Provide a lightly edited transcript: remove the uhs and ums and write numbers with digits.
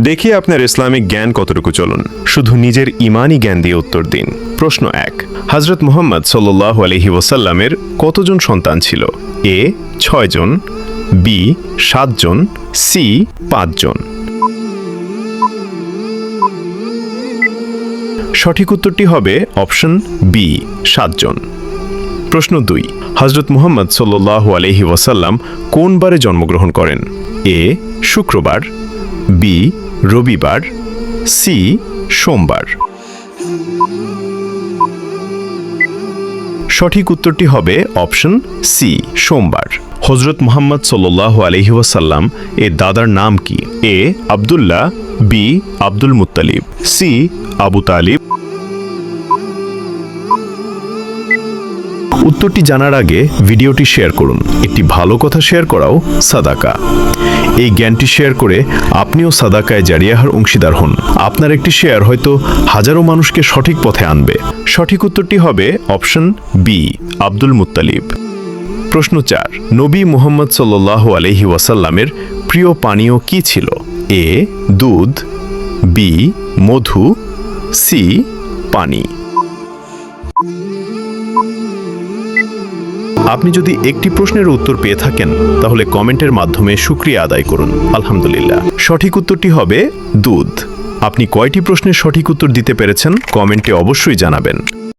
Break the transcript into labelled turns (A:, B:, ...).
A: দেখি আপনার ইসলামিক জ্ঞান কতটুকু। চলুন শুধু নিজের ইমানি জ্ঞান দিয়ে উত্তর দিন। প্রশ্ন 1, হযরত মুহাম্মদ সাল্লাল্লাহু আলাইহি ওয়াসাল্লামের কতজন সন্তান ছিল? এ 6 জন, বি 7 জন, সি 5 জন। সঠিক উত্তরটি হবে অপশন বি 7 জন। প্রশ্ন 2, হযরত মুহাম্মদ সাল্লাল্লাহু আলাইহি ওয়াসাল্লাম কোন বারে জন্মগ্রহণ করেন? এ শুক্রবার, বি রবিবার, সি সোমবার। সঠিক উত্তরটি হবে অপশন সি সোমবার। হযরত মুহাম্মদ সাল্লাল্লাহু আলাইহি ওয়াসাল্লাম এর দাদার নাম কি? A Abdullah, B Abdul Muttalib, C Abu Talib. উত্তরটি জানার আগে ভিডিওটি শেয়ার করুন। একটি ভালো কথা শেয়ার করাও সাদাকা। এই জ্ঞানটি শেয়ার করে আপনিও সাদাকায়ে জারিয়াহর অংশীদার হন। আপনার একটি শেয়ার হয়তো হাজারো মানুষকে সঠিক পথে আনবে। সঠিক উত্তরটি হবে অপশন বি আব্দুল মুত্তালিব। প্রশ্ন 4, নবী মুহাম্মদ সাল্লাল্লাহু আলাইহি ওয়াসাল্লামের প্রিয় পানীয় কি ছিল? এ দুধ, বি মধু, সি পানি। আপনি যদি একটি প্রশ্নের উত্তর পেয়ে থাকেন তাহলে কমেন্টের মাধ্যমে শুকরিয়া আদায় করুন। আলহামদুলিল্লাহ। সঠিক উত্তরটি হবে দুধ। আপনি কয়টি প্রশ্নের সঠিক উত্তর দিতে পেরেছেন কমেন্টে অবশ্যই জানাবেন।